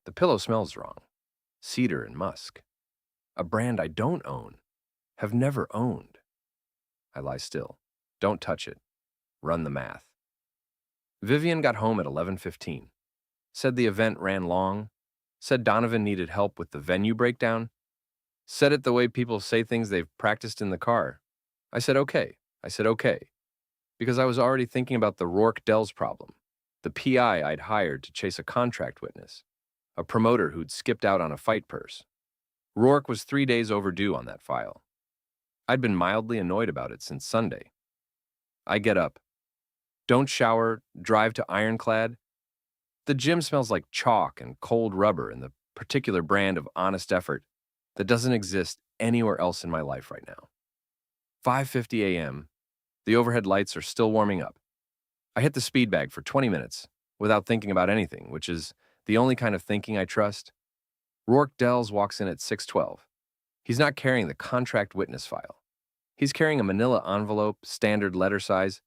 The pillow smells wrong. Cedar and musk. A brand I don't own. Have never owned. I lie still. Don't touch it. Run the math. Vivian got home at 11:15. Said the event ran long. Said Donovan needed help with the venue breakdown. Said it the way people say things they've practiced in the car. I said okay. Because I was already thinking about the Rourke-Dells problem, the PI I'd hired to chase a contract witness, a promoter who'd skipped out on a fight purse. Rourke was 3 days overdue on that file. I'd been mildly annoyed about it since Sunday. I get up. Don't shower, drive to Ironclad. The gym smells like chalk and cold rubber and the particular brand of honest effort that doesn't exist anywhere else in my life right now. 5:50 a.m. The overhead lights are still warming up. I hit the speed bag for 20 minutes without thinking about anything, which is the only kind of thinking I trust. Rourke-Dells walks in at 6:12. He's not carrying the contract witness file. He's carrying a manila envelope, standard letter size,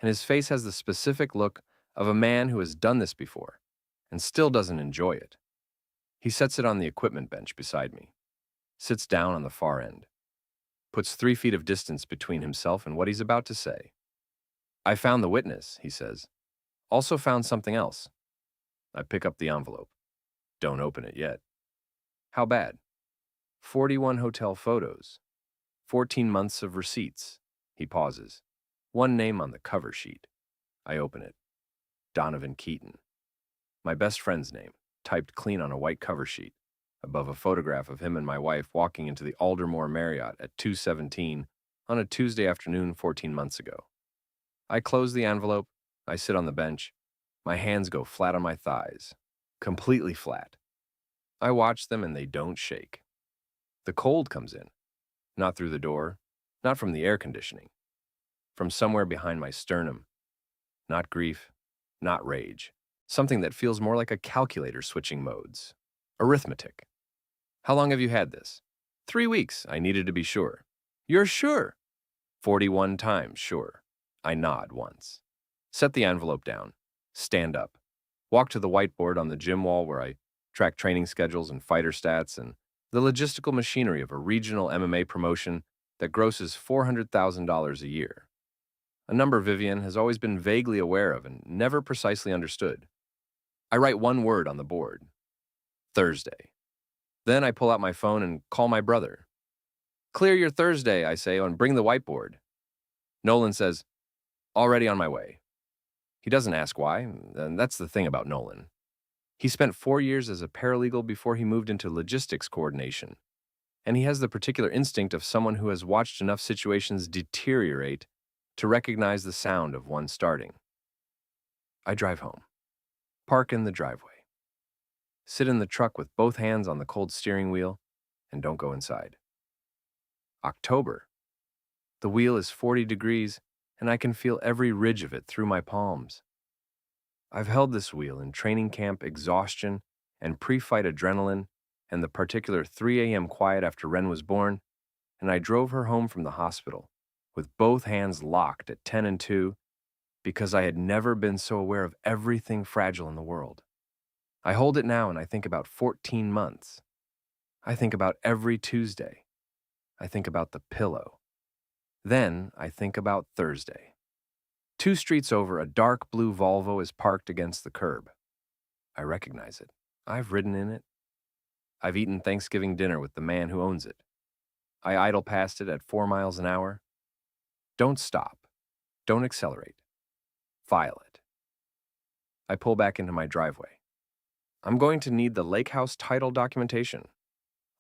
and his face has the specific look of a man who has done this before and still doesn't enjoy it. He sets it on the equipment bench beside me, sits down on the far end, puts 3 feet of distance between himself and what he's about to say. I found the witness, he says. Also found something else. I pick up the envelope. Don't open it yet. How bad? 41 hotel photos. 14 months of receipts. He pauses. One name on the cover sheet. I open it. Donovan Keaton. My best friend's name, typed clean on a white cover sheet, above a photograph of him and my wife walking into the Aldermore Marriott at 2:17 on a Tuesday afternoon 14 months ago. I close the envelope. I sit on the bench. My hands go flat on my thighs. Completely flat. I watch them and they don't shake. The cold comes in. Not through the door. Not from the air conditioning. From somewhere behind my sternum. Not grief. Not rage. Something that feels more like a calculator switching modes. Arithmetic. How long have you had this? 3 weeks. I needed to be sure. You're sure? 41 times sure. I nod once. Set the envelope down. Stand up. Walk to the whiteboard on the gym wall where I track training schedules and fighter stats and the logistical machinery of a regional MMA promotion that grosses $400,000 a year. A number Vivian has always been vaguely aware of and never precisely understood. I write one word on the board. Thursday. Then I pull out my phone and call my brother. Clear your Thursday, I say, and bring the whiteboard. Nolan says, already on my way. He doesn't ask why, and that's the thing about Nolan. He spent 4 years as a paralegal before he moved into logistics coordination, and he has the particular instinct of someone who has watched enough situations deteriorate to recognize the sound of one starting. I drive home. Park in the driveway. Sit in the truck with both hands on the cold steering wheel, and don't go inside. October. The wheel is 40 degrees, and I can feel every ridge of it through my palms. I've held this wheel in training camp exhaustion and pre-fight adrenaline and the particular 3 a.m. quiet after Ren was born, and I drove her home from the hospital with both hands locked at 10 and 2 because I had never been so aware of everything fragile in the world. I hold it now and I think about 14 months. I think about every Tuesday. I think about the pillow. Then I think about Thursday. 2 streets over, a dark blue Volvo is parked against the curb. I recognize it. I've ridden in it. I've eaten Thanksgiving dinner with the man who owns it. I idle past it at 4 miles an hour. Don't stop. Don't accelerate. File it. I pull back into my driveway. I'm going to need the lake house title documentation.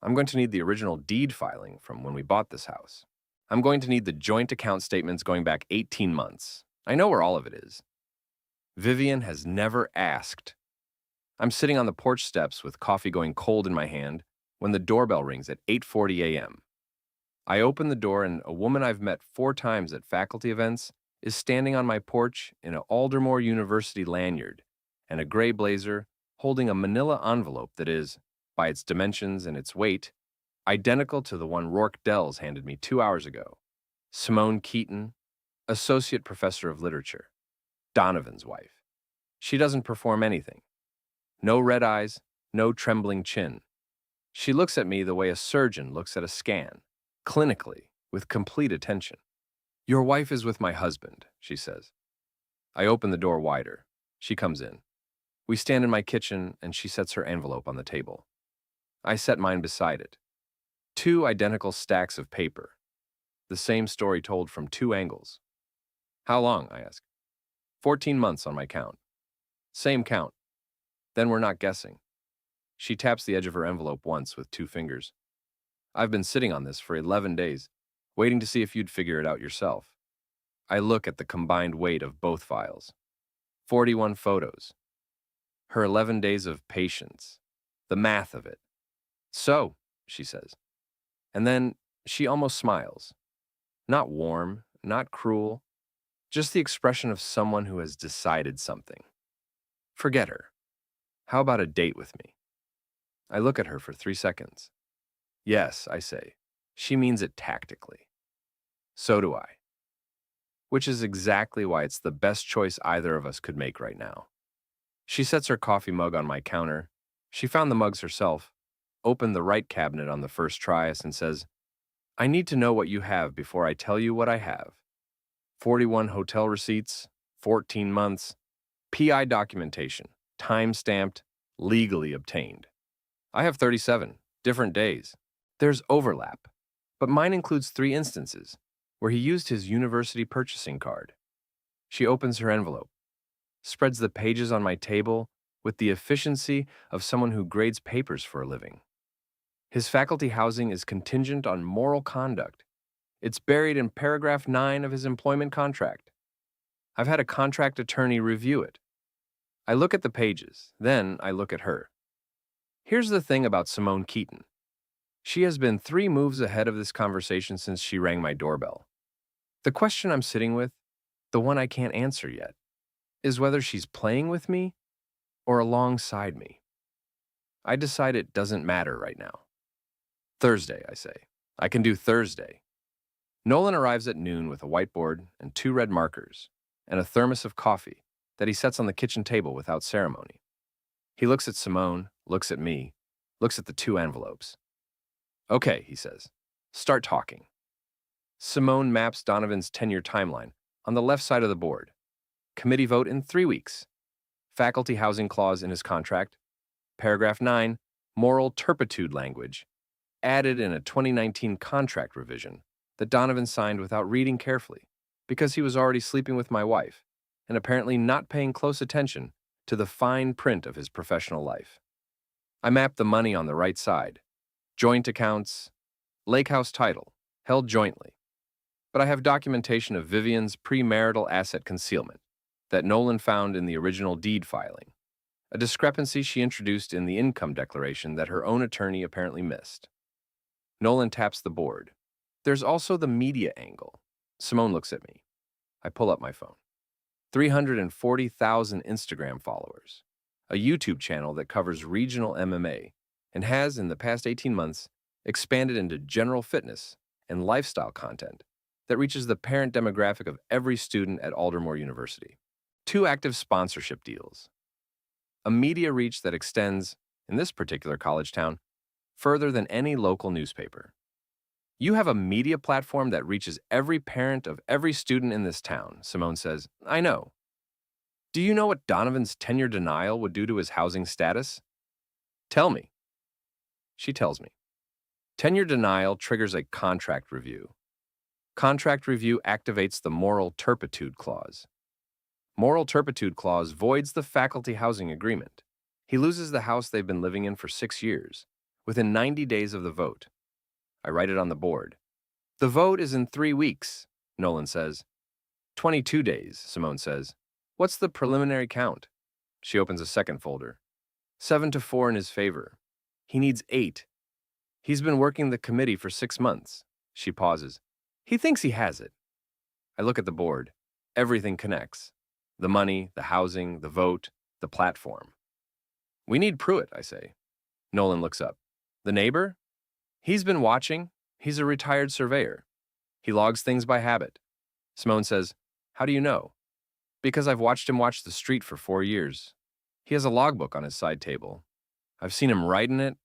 I'm going to need the original deed filing from when we bought this house. I'm going to need the joint account statements going back 18 months. I know where all of it is. Vivian has never asked. I'm sitting on the porch steps with coffee going cold in my hand when the doorbell rings at 8:40 a.m. I open the door and a woman I've met 4 times at faculty events is standing on my porch in an Aldermore University lanyard and a gray blazer holding a manila envelope that is, by its dimensions and its weight, identical to the one Rourke-Dells handed me 2 hours ago. Simone Keaton, Associate Professor of Literature, Donovan's wife. She doesn't perform anything. No red eyes, no trembling chin. She looks at me the way a surgeon looks at a scan, clinically, with complete attention. "Your wife is with my husband," she says. I open the door wider. She comes in. We stand in my kitchen, and she sets her envelope on the table. I set mine beside it. Two identical stacks of paper. The same story told from two angles. "How long?" I ask. 14 months on my count. Same count. Then we're not guessing. She taps the edge of her envelope once with two fingers. "I've been sitting on this for 11 days, waiting to see if you'd figure it out yourself." I look at the combined weight of both files. 41 photos. Her 11 days of patience. The math of it. "So," she says. And then she almost smiles. Not warm, not cruel, just the expression of someone who has decided something. Forget her. How about a date with me? I look at her for 3 seconds. "Yes," I say. She means it tactically. So do I. Which is exactly why it's the best choice either of us could make right now. She sets her coffee mug on my counter. She found the mugs herself, opened the right cabinet on the first try, and says, "I need to know what you have before I tell you what I have. 41 hotel receipts, 14 months, PI documentation, time-stamped, legally obtained. I have 37, different days. There's overlap, but mine includes 3 instances where he used his university purchasing card." She opens her envelope, spreads the pages on my table with the efficiency of someone who grades papers for a living. "His faculty housing is contingent on moral conduct. It's buried in paragraph 9 of his employment contract. I've had a contract attorney review it." I look at the pages, then I look at her. Here's the thing about Simone Keaton. She has been 3 moves ahead of this conversation since she rang my doorbell. The question I'm sitting with, the one I can't answer yet, is whether she's playing with me or alongside me. I decide it doesn't matter right now. "Thursday," I say. "I can do Thursday." Nolan arrives at noon with a whiteboard and 2 red markers and a thermos of coffee that he sets on the kitchen table without ceremony. He looks at Simone, looks at me, looks at the 2 envelopes. "Okay," he says. "Start talking." Simone maps Donovan's tenure timeline on the left side of the board. Committee vote in 3 weeks. Faculty housing clause in his contract. Paragraph 9, moral turpitude language, added in a 2019 contract revision that Donovan signed without reading carefully because he was already sleeping with my wife and apparently not paying close attention to the fine print of his professional life. I mapped the money on the right side. Joint accounts, lake house title, held jointly. But I have documentation of Vivian's premarital asset concealment that Nolan found in the original deed filing, a discrepancy she introduced in the income declaration that her own attorney apparently missed. Nolan taps the board. There's also the media angle. Simone looks at me. I pull up my phone. 340,000 Instagram followers, a YouTube channel that covers regional MMA, and has, in the past 18 months, expanded into general fitness and lifestyle content that reaches the parent demographic of every student at Aldermore University. 2 active sponsorship deals. A media reach that extends, in this particular college town, further than any local newspaper. "You have a media platform that reaches every parent of every student in this town," Simone says. "I know. Do you know what Donovan's tenure denial would do to his housing status?" "Tell me." She tells me. Tenure denial triggers a contract review. Contract review activates the moral turpitude clause. Moral turpitude clause voids the faculty housing agreement. He loses the house they've been living in for 6 years, within 90 days of the vote. I write it on the board. "The vote is in 3 weeks," Nolan says. 22 days, Simone says. "What's the preliminary count?" She opens a second folder. 7-4 in his favor. He needs 8. He's been working the committee for 6 months. She pauses. He thinks he has it. I look at the board. Everything connects. The money, the housing, the vote, the platform. "We need Pruitt," I say. Nolan looks up. "The neighbor?" "He's been watching. He's a retired surveyor. He logs things by habit." Simone says, "How do you know?" "Because I've watched him watch the street for 4 years. He has a logbook on his side table. I've seen him riding it.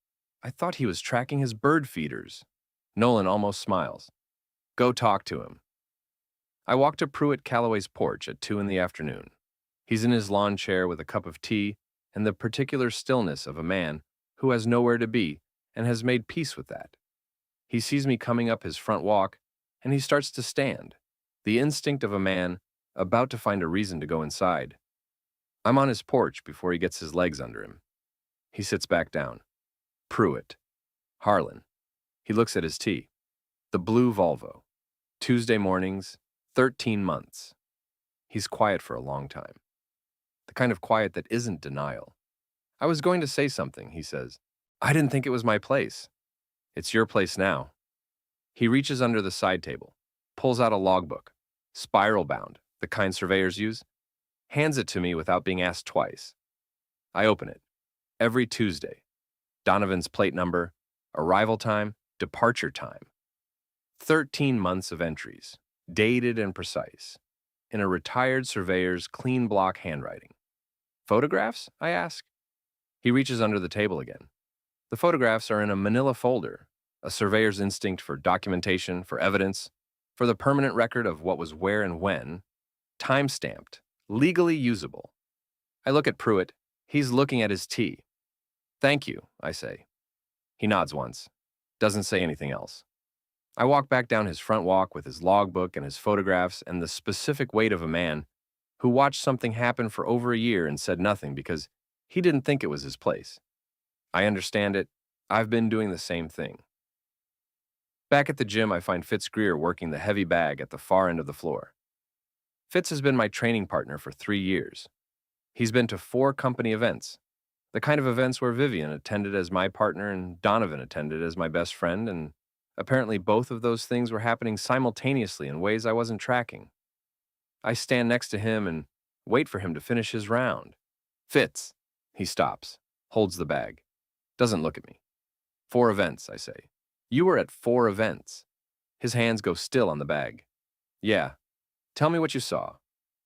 I thought he was tracking his bird feeders. Nolan almost smiles. Go talk to him. I walk to Pruitt Calloway's porch at 2 in the afternoon. He's in his lawn chair with a cup of tea and the particular stillness of a man who has nowhere to be and has made peace with that. He sees me coming up his front walk, and he starts to stand, the instinct of a man about to find a reason to go inside. I'm on his porch before he gets his legs under him. He sits back down. Pruitt. Harlan. He looks at his tea. The blue Volvo. Tuesday mornings, 13 months. He's quiet for a long time. The kind of quiet that isn't denial. I was going to say something, he says. I didn't think it was my place. It's your place now. He reaches under the side table, pulls out a logbook, spiral bound, the kind surveyors use, hands it to me without being asked twice. I open it. Every Tuesday. Donovan's plate number, arrival time, departure time. 13 months of entries, dated and precise, in a retired surveyor's clean block handwriting. Photographs? I ask. He reaches under the table again. The photographs are in a manila folder, a surveyor's instinct for documentation, for evidence, for the permanent record of what was where and when, time-stamped, legally usable. I look at Pruitt. He's looking at his tea. Thank you, I say. He nods once, doesn't say anything else. I walk back down his front walk with his logbook and his photographs and the specific weight of a man who watched something happen for over a year and said nothing because he didn't think it was his place. I understand it. I've been doing the same thing. Back at the gym, I find Fitz Greer working the heavy bag at the far end of the floor. Fitz has been my training partner for 3 years. He's been to 4 company events, the kind of events where Vivian attended as my partner and Donovan attended as my best friend, and apparently both of those things were happening simultaneously in ways I wasn't tracking. I stand next to him and wait for him to finish his round. Fitz. He stops, holds the bag, doesn't look at me. 4 events, I say. You were at 4 events. His hands go still on the bag. Yeah. Tell me what you saw.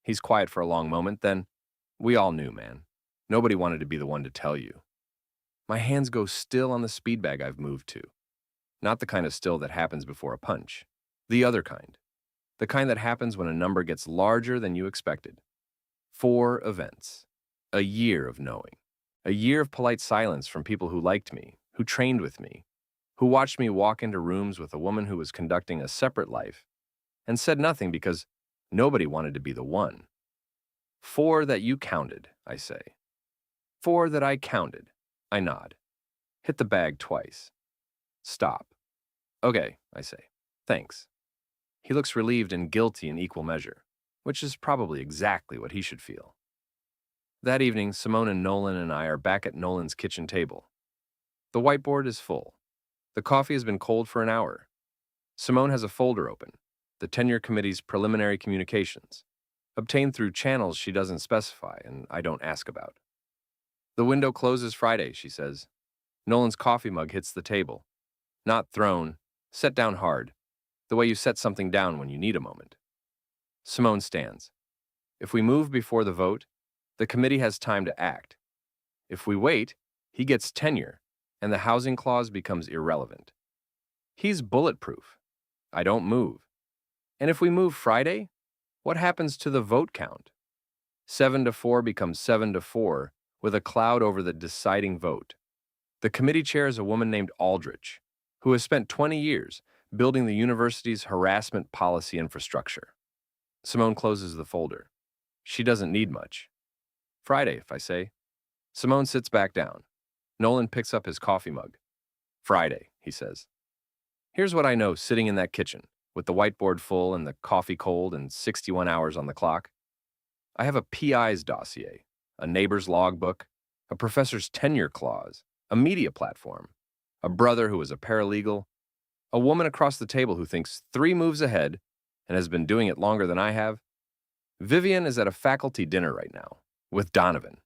He's quiet for a long moment, then, we all knew, man. Nobody wanted to be the one to tell you. My hands go still on the speed bag I've moved to. Not the kind of still that happens before a punch. The other kind. The kind that happens when a number gets larger than you expected. 4 events. A year of knowing. A year of polite silence from people who liked me, who trained with me, who watched me walk into rooms with a woman who was conducting a separate life, and said nothing because nobody wanted to be the one. 4 that you counted, I say. 4 that I counted. I nod. Hit the bag twice. Stop. Okay, I say. Thanks. He looks relieved and guilty in equal measure, which is probably exactly what he should feel. That evening, Simone and Nolan and I are back at Nolan's kitchen table. The whiteboard is full. The coffee has been cold for an hour. Simone has a folder open, the tenure committee's preliminary communications, obtained through channels she doesn't specify and I don't ask about. The window closes Friday, she says. Nolan's coffee mug hits the table. Not thrown, set down hard, the way you set something down when you need a moment. Simone stands. If we move before the vote, the committee has time to act. If we wait, he gets tenure, and the housing clause becomes irrelevant. He's bulletproof. I don't move. And if we move Friday, what happens to the vote count? 7-4 becomes 7-4, with a cloud over the deciding vote. The committee chair is a woman named Aldrich, who has spent 20 years building the university's harassment policy infrastructure. Simone closes the folder. She doesn't need much. Friday, if I say. Simone sits back down. Nolan picks up his coffee mug. Friday, he says. Here's what I know sitting in that kitchen, with the whiteboard full and the coffee cold and 61 hours on the clock. I have a PI's dossier, a neighbor's logbook, a professor's tenure clause, a media platform, a brother who is a paralegal, a woman across the table who thinks 3 moves ahead and has been doing it longer than I have. Vivian is at a faculty dinner right now, with Donovan.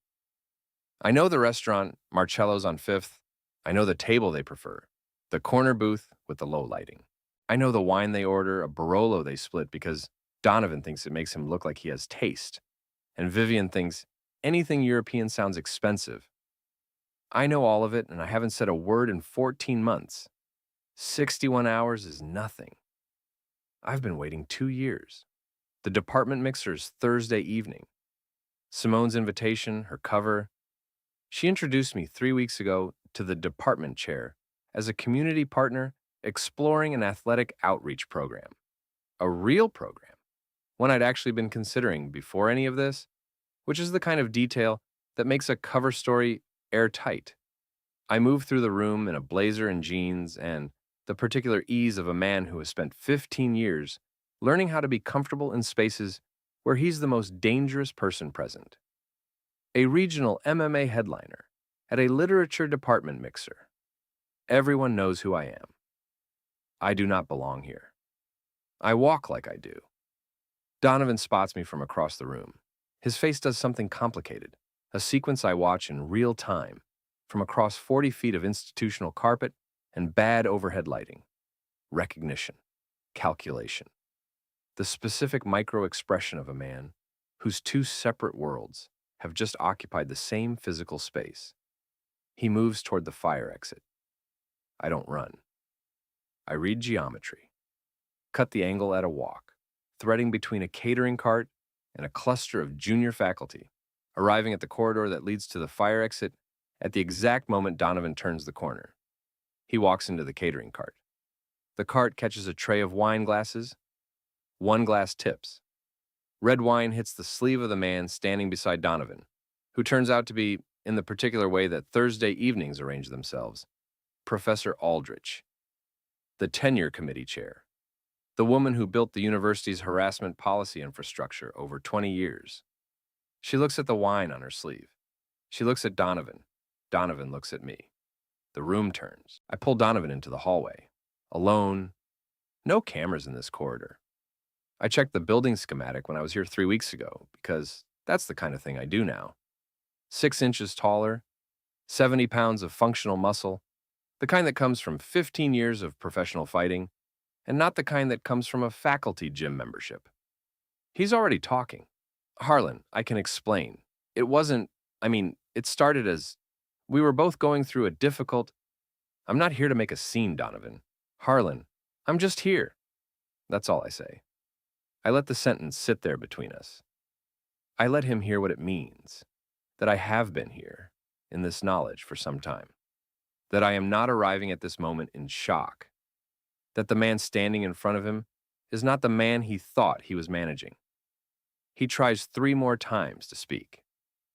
I know the restaurant, Marcello's on 5th. I know the table they prefer, the corner booth with the low lighting. I know the wine they order, a Barolo they split because Donovan thinks it makes him look like he has taste, and Vivian thinks anything European sounds expensive. I know all of it, and I haven't said a word in 14 months. 61 hours is nothing. I've been waiting 2 years. The department mixer's Thursday evening. Simone's invitation, her cover. She introduced me 3 weeks ago to the department chair as a community partner exploring an athletic outreach program. A real program, one I'd actually been considering before any of this, which is the kind of detail that makes a cover story airtight. I move through the room in a blazer and jeans and the particular ease of a man who has spent 15 years learning how to be comfortable in spaces where he's the most dangerous person present. A regional MMA headliner at a literature department mixer. Everyone knows who I am. I do not belong here. I walk like I do. Donovan spots me from across the room. His face does something complicated, a sequence I watch in real time, from across 40 feet of institutional carpet and bad overhead lighting. Recognition. Calculation. The specific micro-expression of a man whose two separate worlds have just occupied the same physical space. He moves toward the fire exit. I don't run. I read geometry. Cut the angle at a walk, threading between a catering cart and a cluster of junior faculty, arriving at the corridor that leads to the fire exit at the exact moment Donovan turns the corner. He walks into the catering cart. The cart catches a tray of wine glasses. One glass tips. Red wine hits the sleeve of the man standing beside Donovan, who turns out to be, in the particular way that Thursday evenings arrange themselves, Professor Aldrich, the tenure committee chair, the woman who built the university's harassment policy infrastructure over 20 years. She looks at the wine on her sleeve. She looks at Donovan. Donovan looks at me. The room turns. I pull Donovan into the hallway. Alone. No cameras in this corridor. I checked the building schematic when I was here 3 weeks ago, because that's the kind of thing I do now. 6 inches taller, 70 pounds of functional muscle, the kind that comes from 15 years of professional fighting, and not the kind that comes from a faculty gym membership. He's already talking. Harlan, I can explain. It started as we were both going through a difficult. I'm not here to make a scene, Donovan. Harlan, I'm just here. That's all I say. I let the sentence sit there between us. I let him hear what it means, that I have been here, in this knowledge for some time, that I am not arriving at this moment in shock, that the man standing in front of him is not the man he thought he was managing. He tries 3 more times to speak.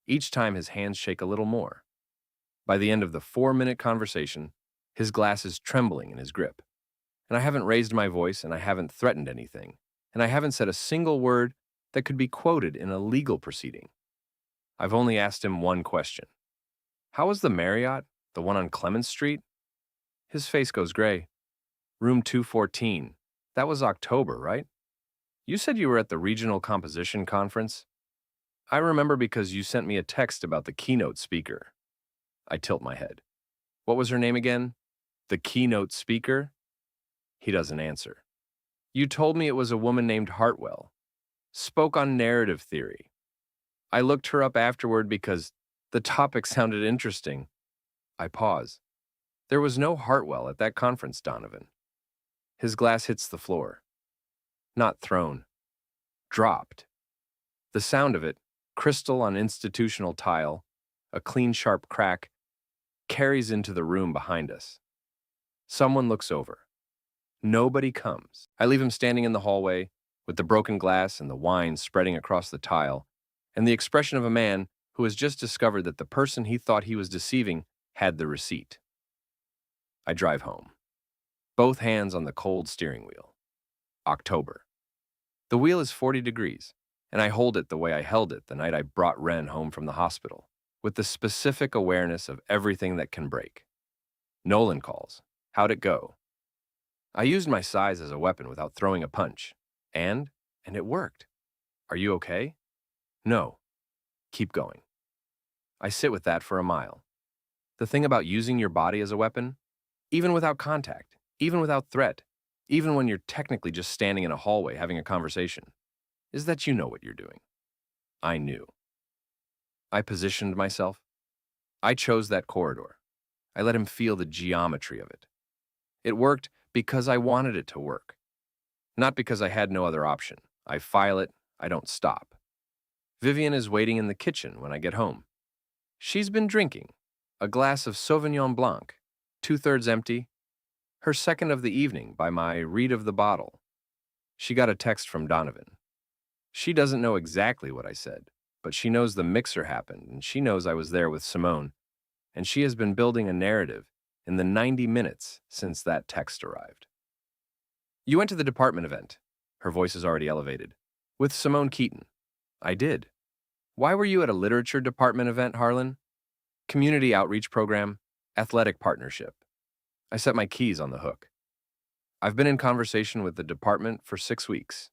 Each time his hands shake a little more. By the end of the 4-minute conversation, his glass is trembling in his grip. And I haven't raised my voice, and I haven't threatened anything, and I haven't said a single word that could be quoted in a legal proceeding. I've only asked him one question. How was the Marriott, the one on Clements Street? His face goes gray. Room 214. That was October, right? You said you were at the Regional Composition Conference. I remember because you sent me a text about the keynote speaker. I tilt my head. What was her name again? The keynote speaker? He doesn't answer. You told me it was a woman named Hartwell. Spoke on narrative theory. I looked her up afterward because the topic sounded interesting. I pause. There was no Hartwell at that conference, Donovan. His glass hits the floor. Not thrown. Dropped. The sound of it, crystal on institutional tile, a clean, sharp crack, carries into the room behind us. Someone looks over. Nobody comes. I leave him standing in the hallway, with the broken glass and the wine spreading across the tile, and the expression of a man who has just discovered that the person he thought he was deceiving had the receipt. I drive home. Both hands on the cold steering wheel. October. The wheel is 40 degrees, and I hold it the way I held it the night I brought Ren home from the hospital, with the specific awareness of everything that can break. Nolan calls. How'd it go? I used my size as a weapon without throwing a punch, and it worked. Are you okay? No. Keep going. I sit with that for a mile. The thing about using your body as a weapon, even without contact, even without threat, even when you're technically just standing in a hallway having a conversation, is that you know what you're doing. I knew. I positioned myself. I chose that corridor. I let him feel the geometry of it. It worked because I wanted it to work, not because I had no other option. I file it, I don't stop. Vivian is waiting in the kitchen when I get home. She's been drinking a glass of Sauvignon Blanc, 2/3 empty, her second of the evening by my read of the bottle. She got a text from Donovan. She doesn't know exactly what I said, but she knows the mixer happened, and she knows I was there with Simone, and she has been building a narrative in the 90 minutes since that text arrived. You went to the department event. Her voice is already elevated. With Simone Keaton. I did. Why were you at a literature department event, Harlan? Community outreach program, athletic partnership. I set my keys on the hook. I've been in conversation with the department for 6 weeks.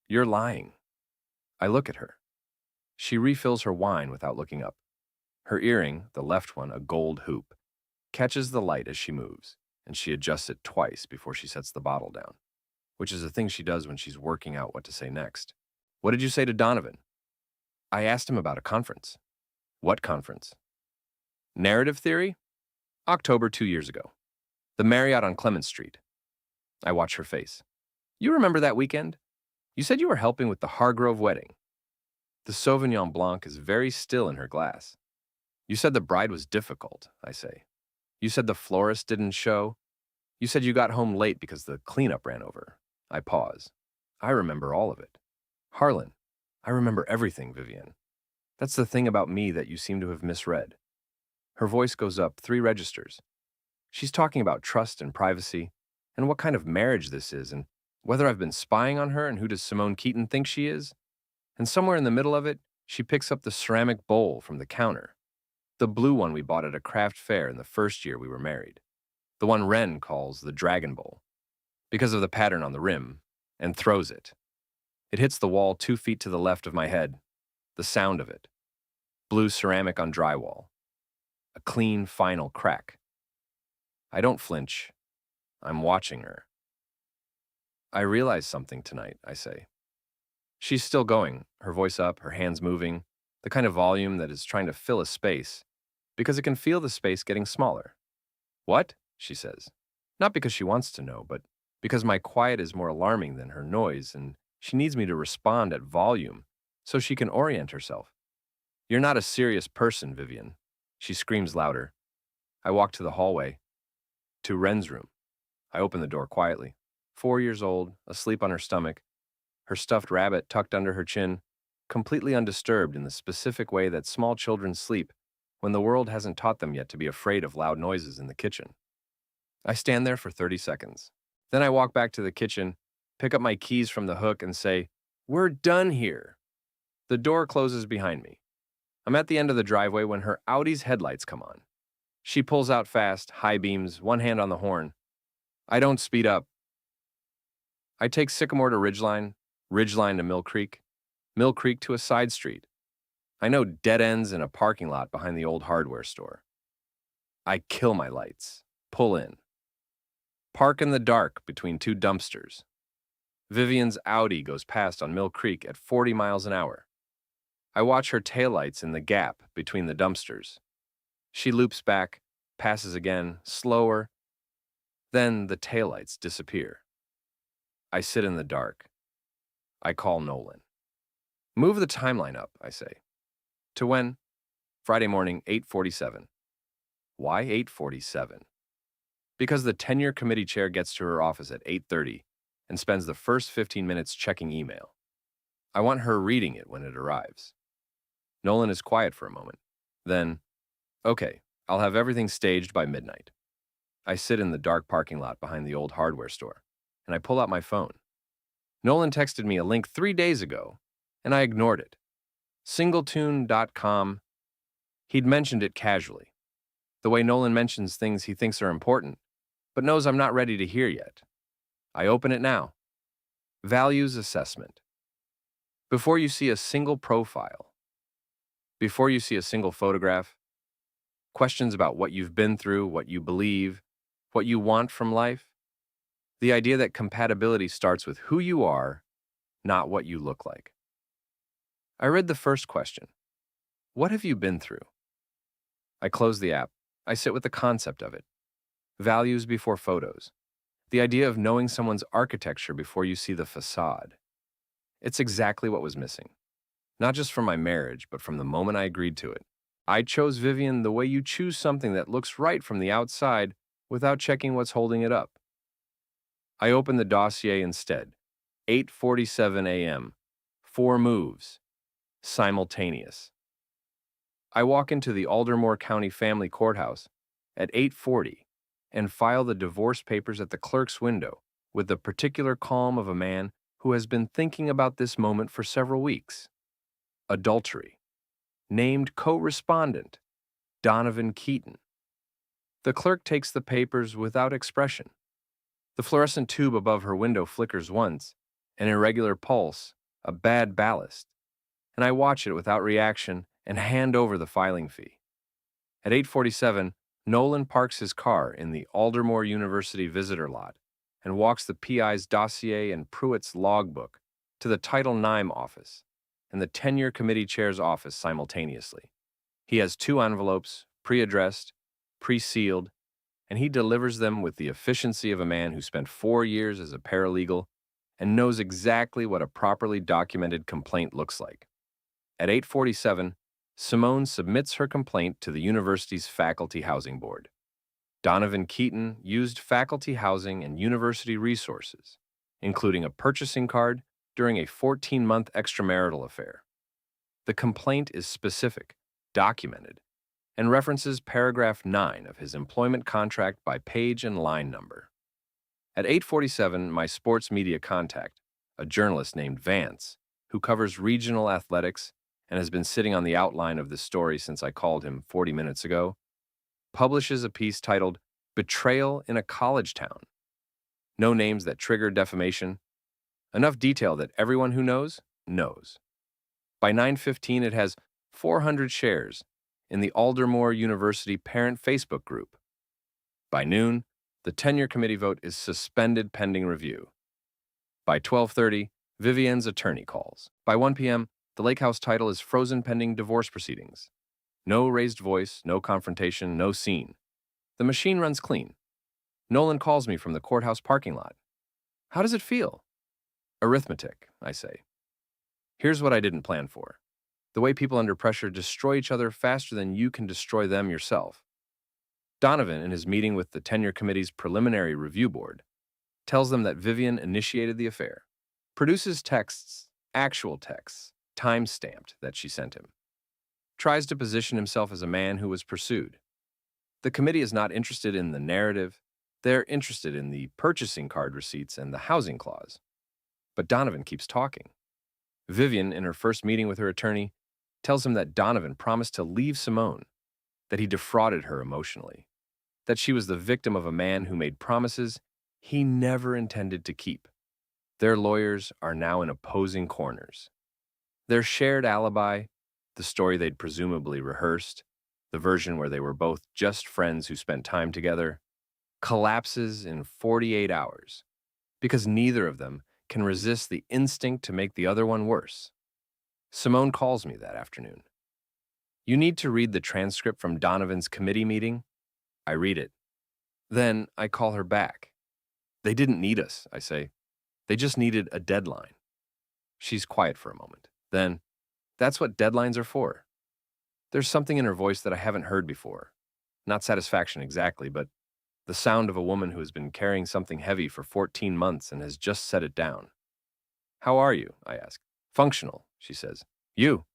You're lying. I look at her. She refills her wine without looking up. Her earring, the left one, a gold hoop, catches the light as she moves, and she adjusts it twice before she sets the bottle down, which is a thing she does when she's working out what to say next. What did you say to Donovan? I asked him about a conference. What conference? Narrative theory? October 2 years ago. The Marriott on Clement Street. I watch her face. You remember that weekend? You said you were helping with the Hargrove wedding. The Sauvignon Blanc is very still in her glass. You said the bride was difficult, I say. You said the florist didn't show. You said you got home late because the cleanup ran over. I pause. I remember all of it. Harlan, I remember everything, Vivian. That's the thing about me that you seem to have misread. Her voice goes up 3 registers. She's talking about trust and privacy, and what kind of marriage this is, and whether I've been spying on her and who does Simone Keaton think she is. And somewhere in the middle of it, she picks up the ceramic bowl from the counter. The blue one we bought at a craft fair in the first year we were married. The one Wren calls the Dragon Bowl, because of the pattern on the rim, and throws it. It hits the wall 2 feet to the left of my head. The sound of it. Blue ceramic on drywall. A clean, final crack. I don't flinch. I'm watching her. I realize something tonight, I say. She's still going, her voice up, her hands moving, the kind of volume that is trying to fill a space, because it can feel the space getting smaller. What? She says. Not because she wants to know, but because my quiet is more alarming than her noise, and she needs me to respond at volume so she can orient herself. You're not a serious person, Vivian. She screams louder. I walk to the hallway, to Wren's room. I open the door quietly. 4 years old, asleep on her stomach, her stuffed rabbit tucked under her chin, completely undisturbed in the specific way that small children sleep when the world hasn't taught them yet to be afraid of loud noises in the kitchen. I stand there for 30 seconds. Then I walk back to the kitchen, pick up my keys from the hook, and say, "We're done here." The door closes behind me. I'm at the end of the driveway when her Audi's headlights come on. She pulls out fast, high beams, one hand on the horn. I don't speed up. I take Sycamore to Ridgeline, Ridgeline to Mill Creek to a side street. I know dead ends in a parking lot behind the old hardware store. I kill my lights, pull in. Park in the dark between 2 dumpsters. Vivian's Audi goes past on Mill Creek at 40 miles an hour. I watch her taillights in the gap between the dumpsters. She loops back, passes again, slower. Then the taillights disappear. I sit in the dark. I call Nolan. Move the timeline up, I say. To when? Friday morning, 8:47. Why 8:47? Because the tenure committee chair gets to her office at 8:30 and spends the first 15 minutes checking email. I want her reading it when it arrives. Nolan is quiet for a moment. Then, okay, I'll have everything staged by midnight. I sit in the dark parking lot behind the old hardware store, and I pull out my phone. Nolan texted me a link 3 days ago, and I ignored it. Singletune.com. He'd mentioned it casually. The way Nolan mentions things he thinks are important, but knows I'm not ready to hear yet. I open it now. Values assessment. Before you see a single profile, before you see a single photograph, questions about what you've been through, what you believe, what you want from life, the idea that compatibility starts with who you are, not what you look like. I read the first question. What have you been through? I close the app, I sit with the concept of it. Values before photos. The idea of knowing someone's architecture before you see the facade. It's exactly what was missing. Not just from my marriage, but from the moment I agreed to it. I chose Vivian the way you choose something that looks right from the outside without checking what's holding it up. I opened the dossier instead. 8:47 a.m. 4 moves. Simultaneous. I walk into the Aldermore County Family Courthouse at 8:40 and file the divorce papers at the clerk's window with the particular calm of a man who has been thinking about this moment for several weeks. Adultery. Named co-respondent, Donovan Keaton. The clerk takes the papers without expression. The fluorescent tube above her window flickers once, an irregular pulse, a bad ballast, and I watch it without reaction and hand over the filing fee. At 8:47, Nolan parks his car in the Aldermore University visitor lot and walks the PI's dossier and Pruitt's logbook to the Title IX office and the tenure committee chair's office simultaneously. He has 2 envelopes, pre-addressed, pre-sealed, and he delivers them with the efficiency of a man who spent 4 years as a paralegal and knows exactly what a properly documented complaint looks like. At 8:47, Simone submits her complaint to the university's Faculty Housing Board. Donovan Keaton used faculty housing and university resources, including a purchasing card, during a 14-month extramarital affair. The complaint is specific, documented, and references paragraph 9 of his employment contract by page and line number. At 8:47, my sports media contact, a journalist named Vance, who covers regional athletics and has been sitting on the outline of this story since I called him 40 minutes ago, publishes a piece titled Betrayal in a College Town. No names that trigger defamation. Enough detail that everyone who knows, knows. By 9:15, it has 400 shares in the Aldermore University parent Facebook group. By noon, the tenure committee vote is suspended pending review. By 12:30, Vivian's attorney calls. By 1 p.m., the Lake House title is frozen pending divorce proceedings. No raised voice, no confrontation, no scene. The machine runs clean. Nolan calls me from the courthouse parking lot. How does it feel? Arithmetic, I say. Here's what I didn't plan for. The way people under pressure destroy each other faster than you can destroy them yourself. Donovan, in his meeting with the tenure committee's preliminary review board, tells them that Vivian initiated the affair, produces texts, actual texts, time-stamped, that she sent him, tries to position himself as a man who was pursued. The committee is not interested in the narrative. They're interested in the purchasing card receipts and the housing clause. But Donovan keeps talking. Vivian, in her first meeting with her attorney, tells him that Donovan promised to leave Simone, that he defrauded her emotionally, that she was the victim of a man who made promises he never intended to keep. Their lawyers are now in opposing corners. Their shared alibi, the story they'd presumably rehearsed, the version where they were both just friends who spent time together, collapses in 48 hours because neither of them can resist the instinct to make the other one worse. Simone calls me that afternoon. You need to read the transcript from Donovan's committee meeting. I read it. Then I call her back. They didn't need us, I say. They just needed a deadline. She's quiet for a moment. Then, that's what deadlines are for. There's something in her voice that I haven't heard before. Not satisfaction exactly, but the sound of a woman who has been carrying something heavy for 14 months and has just set it down. How are you? I ask. Functional, she says. You?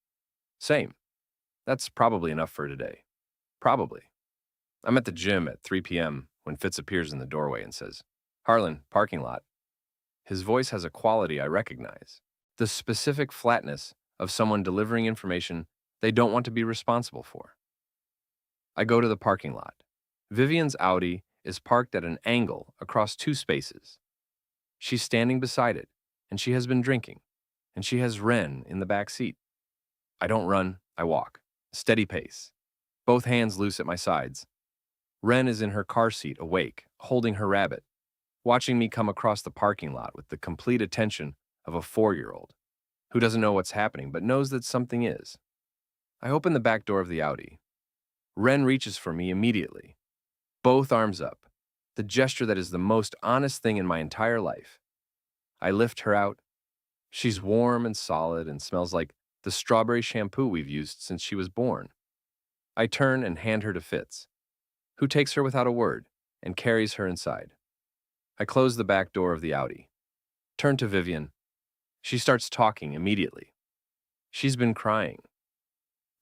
Same. That's probably enough for today. Probably. I'm at the gym at 3 p.m. when Fitz appears in the doorway and says, Harlan, parking lot. His voice has a quality I recognize. The specific flatness of someone delivering information they don't want to be responsible for. I go to the parking lot. Vivian's Audi is parked at an angle across 2 spaces. She's standing beside it, and she has been drinking, and she has Ren in the back seat. I don't run, I walk. Steady pace. Both hands loose at my sides. Ren is in her car seat, awake, holding her rabbit, watching me come across the parking lot with the complete attention of a 4-year-old who doesn't know what's happening but knows that something is. I open the back door of the Audi. Ren reaches for me immediately, both arms up, the gesture that is the most honest thing in my entire life. I lift her out. She's warm and solid and smells like the strawberry shampoo we've used since she was born. I turn and hand her to Fitz, who takes her without a word and carries her inside. I close the back door of the Audi. Turn to Vivian. She starts talking immediately. She's been crying.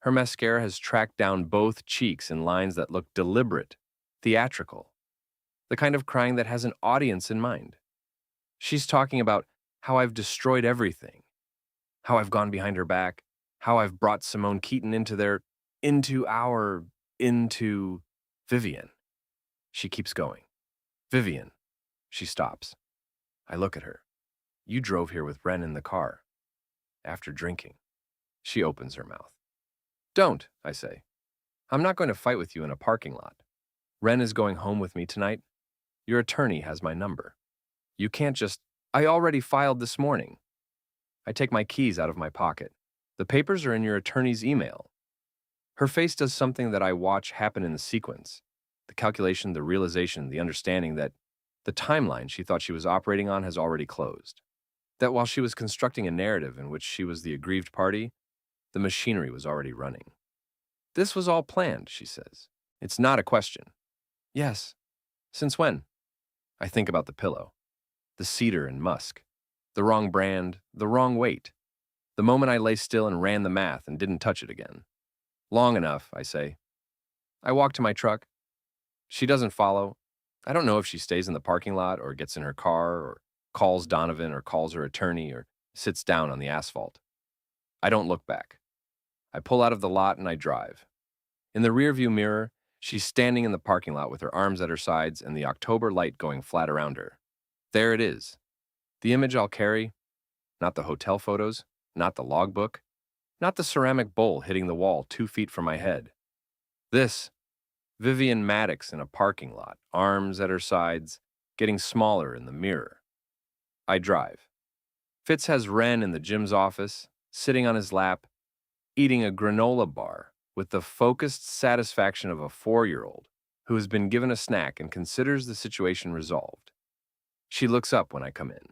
Her mascara has tracked down both cheeks in lines that look deliberate, theatrical, the kind of crying that has an audience in mind. She's talking about how I've destroyed everything, how I've gone behind her back, how I've brought Simone Keaton into Vivian. She keeps going. Vivian. She stops. I look at her. You drove here with Ren in the car. After drinking. She opens her mouth. Don't, I say. I'm not going to fight with you in a parking lot. Ren is going home with me tonight. Your attorney has my number. You can't just... I already filed this morning. I take my keys out of my pocket. The papers are in your attorney's email. Her face does something that I watch happen in the sequence. The calculation, the realization, the understanding that the timeline she thought she was operating on has already closed. That while she was constructing a narrative in which she was the aggrieved party, the machinery was already running. This was all planned, she says. It's not a question. Yes. Since when? I think about the pillow. The cedar and musk. The wrong brand, the wrong weight. The moment I lay still and ran the math and didn't touch it again. Long enough, I say. I walk to my truck. She doesn't follow. I don't know if she stays in the parking lot or gets in her car or calls Donovan or calls her attorney or sits down on the asphalt. I don't look back. I pull out of the lot and I drive. In the rearview mirror, she's standing in the parking lot with her arms at her sides and the October light going flat around her. There it is. The image I'll carry, not the hotel photos, not the logbook, not the ceramic bowl hitting the wall 2 feet from my head. This, Vivian Maddox in a parking lot, arms at her sides, getting smaller in the mirror. I drive. Fitz has Ren in the Jim's office, sitting on his lap, eating a granola bar with the focused satisfaction of a 4-year-old who has been given a snack and considers the situation resolved. She looks up when I come in.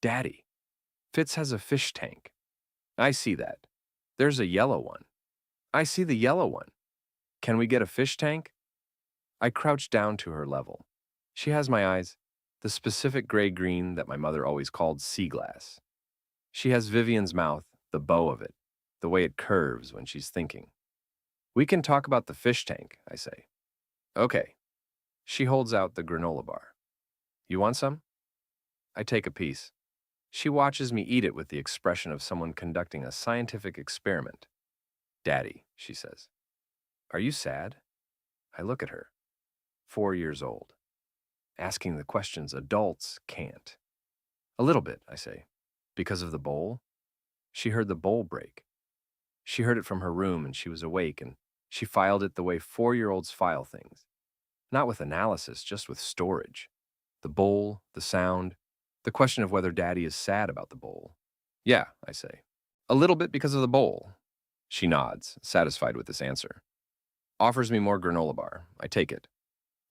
Daddy, Fitz has a fish tank. I see that. There's a yellow one. I see the yellow one. Can we get a fish tank? I crouch down to her level. She has my eyes, the specific gray-green that my mother always called sea glass. She has Vivian's mouth, the bow of it, the way it curves when she's thinking. We can talk about the fish tank, I say. Okay. She holds out the granola bar. You want some? I take a piece. She watches me eat it with the expression of someone conducting a scientific experiment. Daddy, she says. Are you sad? I look at her. 4 years old. Asking the questions adults can't. A little bit, I say. Because of the bowl? She heard the bowl break. She heard it from her room and she was awake and she filed it the way 4-year-olds file things. Not with analysis, just with storage. The bowl, the sound, the question of whether Daddy is sad about the bowl. Yeah, I say. A little bit because of the bowl. She nods, satisfied with this answer. Offers me more granola bar. I take it.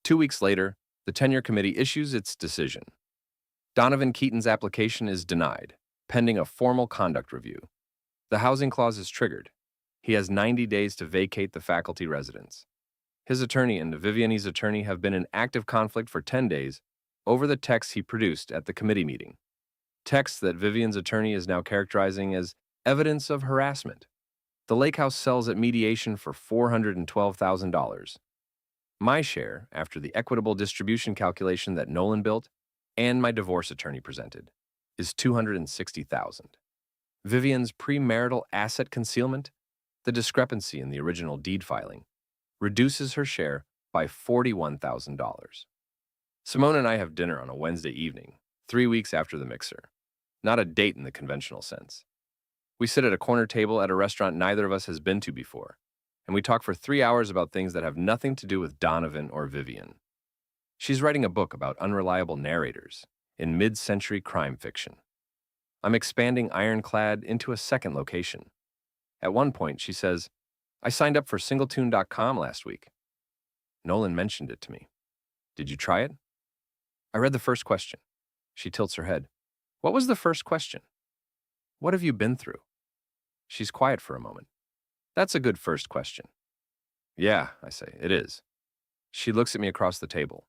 2 weeks later, the tenure committee issues its decision. Donovan Keaton's application is denied, pending a formal conduct review. The housing clause is triggered. He has 90 days to vacate the faculty residence. His attorney and Vivian's attorney have been in active conflict for 10 days over the texts he produced at the committee meeting. Texts that Vivian's attorney is now characterizing as evidence of harassment. The lake house sells at mediation for $412,000. My share, after the equitable distribution calculation that Nolan built and my divorce attorney presented, is $260,000. Vivian's premarital asset concealment, the discrepancy in the original deed filing, reduces her share by $41,000. Simone and I have dinner on a Wednesday evening, 3 weeks after the mixer. Not a date in the conventional sense. We sit at a corner table at a restaurant neither of us has been to before, and we talk for 3 hours about things that have nothing to do with Donovan or Vivian. She's writing a book about unreliable narrators in mid-century crime fiction. I'm expanding Ironclad into a second location. At one point, she says, I signed up for singletune.com last week. Nolan mentioned it to me. Did you try it? I read the first question. She tilts her head. What was the first question? What have you been through? She's quiet for a moment. That's a good first question. Yeah, I say, it is. She looks at me across the table.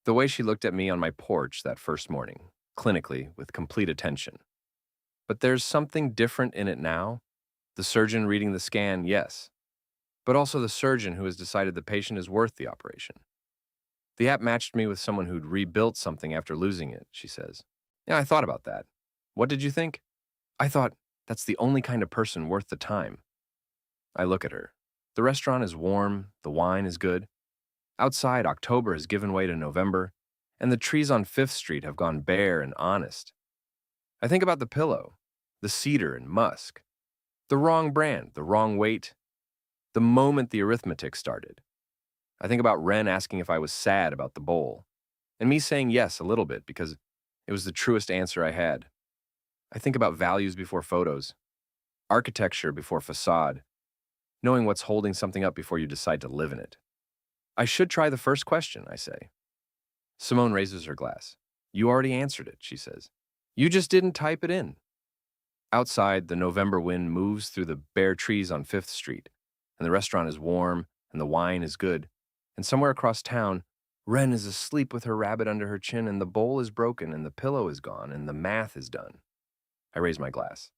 The way she looked at me on my porch that first morning, clinically, with complete attention. But there's something different in it now. The surgeon reading the scan, yes. But also the surgeon who has decided the patient is worth the operation. The app matched me with someone who'd rebuilt something after losing it, she says. Yeah, I thought about that. What did you think? I thought, that's the only kind of person worth the time. I look at her. The restaurant is warm, the wine is good. Outside, October has given way to November, and the trees on 5th Street have gone bare and honest. I think about the pillow, the cedar and musk, the wrong brand, the wrong weight, the moment the arithmetic started. I think about Ren asking if I was sad about the bowl, and me saying yes a little bit because it was the truest answer I had. I think about values before photos, architecture before facade, knowing what's holding something up before you decide to live in it. I should try the first question, I say. Simone raises her glass. You already answered it, she says. You just didn't type it in. Outside, the November wind moves through the bare trees on 5th Street, and the restaurant is warm, and the wine is good. And somewhere across town, Ren is asleep with her rabbit under her chin, and the bowl is broken, and the pillow is gone, and the math is done. I raise my glass.